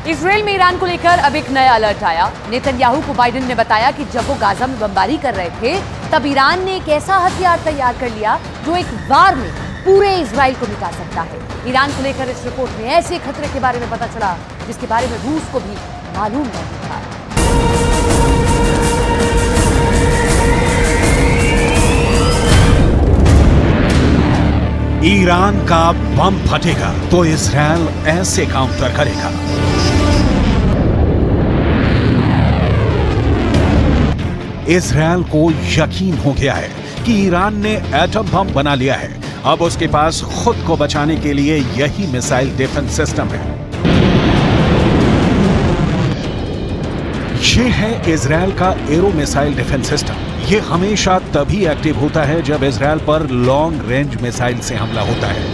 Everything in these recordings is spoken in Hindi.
इजरायल में ईरान को लेकर अब एक नया अलर्ट आया। नेतन्याहू को बाइडेन ने बताया कि जब वो गाजा में बमबारी कर रहे थे तब ईरान ने एक ऐसा हथियार तैयार कर लिया जो एक बार में पूरे इजरायल को मिटा सकता है। ईरान को लेकर इस रिपोर्ट में ऐसे खतरे के बारे में पता चला जिसके बारे में रूस को भी मालूम नहीं था। ईरान का बम फटेगा तो इजरायल ऐसे काउंटर करेगा। इजरायल को यकीन हो गया है कि ईरान ने एटम बम बना लिया है। अब उसके पास खुद को बचाने के लिए यही मिसाइल डिफेंस सिस्टम है। ये है इजरायल का एरो मिसाइल डिफेंस सिस्टम। ये हमेशा तभी एक्टिव होता है जब इजरायल पर लॉन्ग रेंज मिसाइल से हमला होता है।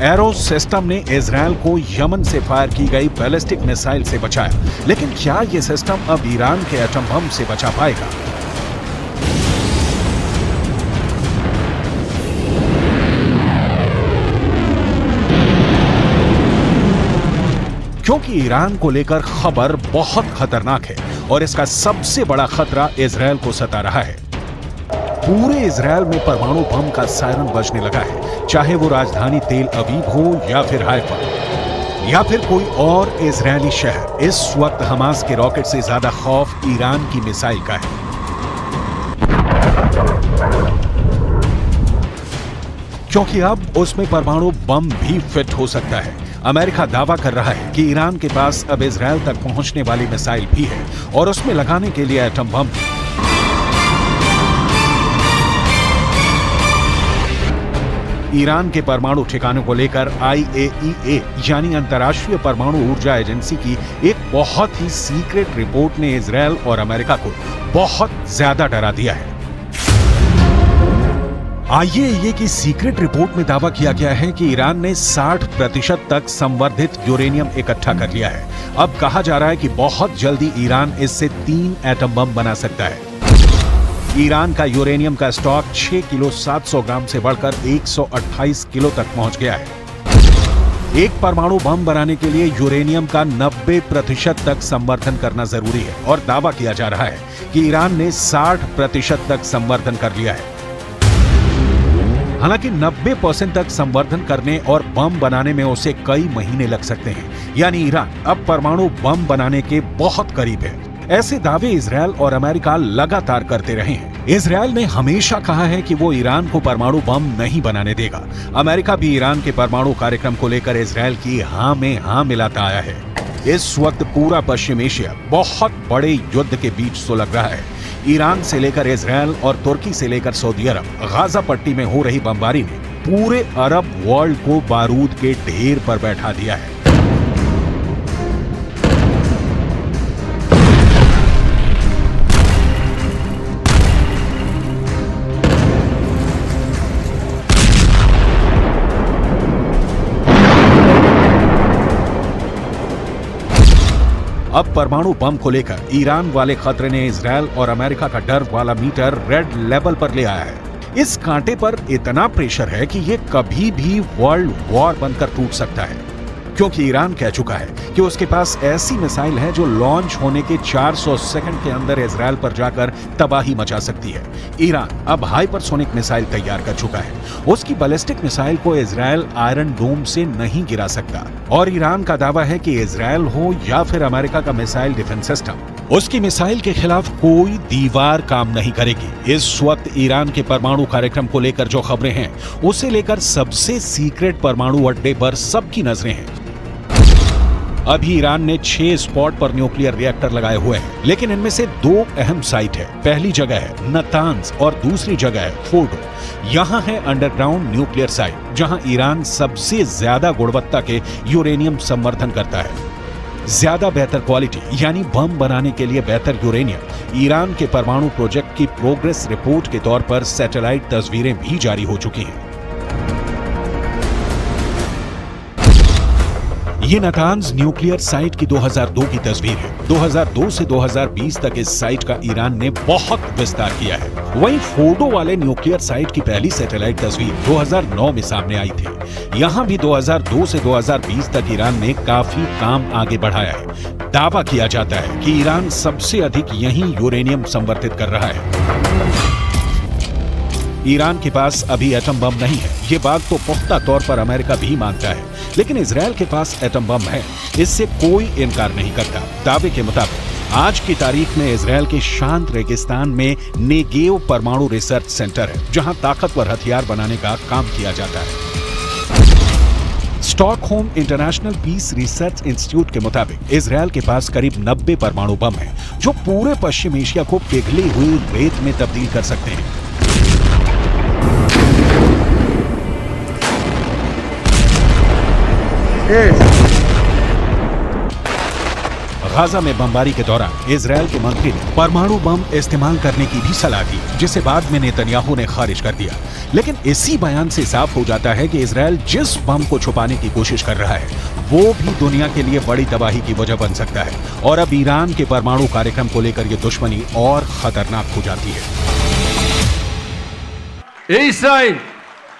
एरो सिस्टम ने इजरायल को यमन से फायर की गई बैलिस्टिक मिसाइल से बचाया, लेकिन क्या यह सिस्टम अब ईरान के एटम बम से बचा पाएगा? क्योंकि ईरान को लेकर खबर बहुत खतरनाक है और इसका सबसे बड़ा खतरा इजरायल को सता रहा है। पूरे इजरायल में परमाणु बम का सायरन बजने लगा है, चाहे वो राजधानी तेल अवीव हो या फिर हाइफा या फिर कोई और इजरायली शहर। इस वक्त हमास के रॉकेट से ज्यादा खौफ ईरान की मिसाइल का है। क्योंकि अब उसमें परमाणु बम भी फिट हो सकता है। अमेरिका दावा कर रहा है कि ईरान के पास अब इजरायल तक पहुंचने वाली मिसाइल भी है और उसमें लगाने के लिए एटम बम। ईरान के परमाणु ठिकानों को लेकर IAEA यानी अंतर्राष्ट्रीय परमाणु ऊर्जा एजेंसी की एक बहुत ही सीक्रेट रिपोर्ट ने इजरायल और अमेरिका को बहुत ज्यादा डरा दिया है। IAEA की सीक्रेट रिपोर्ट में दावा किया गया है कि ईरान ने 60% तक संवर्धित यूरेनियम इकट्ठा कर लिया है। अब कहा जा रहा है कि बहुत जल्दी ईरान इससे 3 एटम बम बना सकता है। ईरान का यूरेनियम का स्टॉक 6 किलो 700 ग्राम से बढ़कर 128 किलो तक पहुंच गया है। एक परमाणु बम बनाने के लिए यूरेनियम का 90% तक संवर्धन करना जरूरी है और दावा किया जा रहा है कि ईरान ने 60% तक संवर्धन कर लिया है। हालांकि 90% तक संवर्धन करने और बम बनाने में उसे कई महीने लग सकते हैं, यानी ईरान अब परमाणु बम बनाने के बहुत करीब है। ऐसे दावे इजरायल और अमेरिका लगातार करते रहे हैं। इजरायल ने हमेशा कहा है कि वो ईरान को परमाणु बम नहीं बनाने देगा। अमेरिका भी ईरान के परमाणु कार्यक्रम को लेकर इजरायल की हां में हां मिलाता आया है। इस वक्त पूरा पश्चिम एशिया बहुत बड़े युद्ध के बीच सुलग रहा है। ईरान से लेकर इजरायल और तुर्की से लेकर सऊदी अरब, गाजा पट्टी में हो रही बमबारी ने पूरे अरब वर्ल्ड को बारूद के ढेर पर बैठा दिया है। अब परमाणु बम को लेकर ईरान वाले खतरे ने इजरायल और अमेरिका का डर वाला मीटर रेड लेवल पर ले आया है। इस कांटे पर इतना प्रेशर है कि ये कभी भी वर्ल्ड वॉर बनकर टूट सकता है, क्योंकि ईरान कह चुका है कि उसके पास ऐसी मिसाइल है जो लॉन्च होने के 400 सेकंड के अंदर इजरायल पर जाकर तबाही मचा सकती है। ईरान अब हाइपरसोनिक मिसाइल तैयार कर चुका है। उसकी बैलिस्टिक मिसाइल को इजरायल आयरन डोम से नहीं गिरा सकता और ईरान का दावा है कि इजरायल हो या फिर अमेरिका का मिसाइल डिफेंस सिस्टम, उसकी मिसाइल के खिलाफ कोई दीवार काम नहीं करेगी। इस वक्त ईरान के परमाणु कार्यक्रम को लेकर जो खबरें हैं, उसे लेकर सबसे सीक्रेट परमाणु अड्डे पर सबकी नजरें हैं। अभी ईरान ने 6 स्पॉट पर न्यूक्लियर रिएक्टर लगाए हुए हैं, लेकिन इनमें से 2 अहम साइट है। पहली जगह है नतांज और दूसरी जगह है फोर्डो। यहाँ है अंडरग्राउंड न्यूक्लियर साइट, जहां ईरान सबसे ज्यादा गुणवत्ता के यूरेनियम संवर्धन करता है। ज्यादा बेहतर क्वालिटी यानी बम बनाने के लिए बेहतर यूरेनियम ईरान के परमाणु प्रोजेक्ट की प्रोग्रेस रिपोर्ट के तौर पर सैटेलाइट तस्वीरें भी जारी हो चुकी हैं। ये नातांज न्यूक्लियर साइट की 2002 की तस्वीर है। 2002 से 2020 तक इस साइट का ईरान ने बहुत विस्तार किया है। वहीं फोर्डो वाले न्यूक्लियर साइट की पहली सैटेलाइट तस्वीर 2009 में सामने आई थी। यहाँ भी 2002 से 2020 तक ईरान ने काफी काम आगे बढ़ाया है। दावा किया जाता है कि ईरान सबसे अधिक यहीं यूरेनियम संवर्धित कर रहा है। ईरान के पास अभी एटम बम नहीं है, ये बात तो पुख्ता तौर पर अमेरिका भी मानता है, लेकिन इजरायल के पास एटम बम है, इससे कोई इनकार नहीं करता। दावे के मुताबिक आज की तारीख में इजरायल के शांत रेगिस्तान में नेगेव परमाणु रिसर्च सेंटर है, जहां ताकतवर हथियार बनाने का काम किया जाता है। Stockholm International Peace Research Institute के मुताबिक इजरायल के पास करीब 90 परमाणु बम हैं, जो पूरे पश्चिम एशिया को पिघली हुई रेत में तब्दील कर सकते हैं। गाजा में बमबारी के दौरान इजरायल के मंत्री ने परमाणु बम इस्तेमाल करने की भी सलाह दी, जिसे बाद में नेतन्याहू ने खारिज कर दिया। लेकिन इसी बयान से साफ हो जाता है कि इजरायल जिस बम को छुपाने की कोशिश कर रहा है, वो भी दुनिया के लिए बड़ी तबाही की वजह बन सकता है। और अब ईरान के परमाणु कार्यक्रम को लेकर ये दुश्मनी और खतरनाक हो जाती है। İsrail,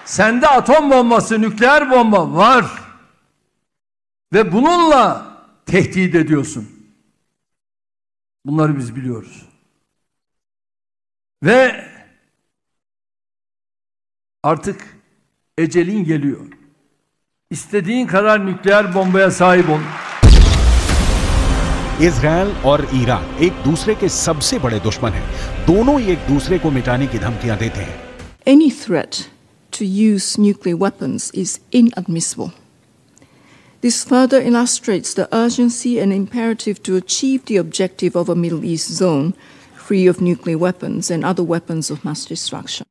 sende atom bombası, nükleer bomba var ve bununla tehdit ediyorsun. Bunları biz biliyoruz. Ve artık ecelin geliyor. İstediğin kadar nükleer bombaya sahip ol. Israel और ईरान एक दूसरे के सबसे बड़े दुश्मन हैं। दोनों ही एक दूसरे को मिटाने की धमकियां देते हैं। Any threat to use nuclear weapons is inadmissible. This further illustrates the urgency and imperative to achieve the objective of a Middle East zone free of nuclear weapons and other weapons of mass destruction.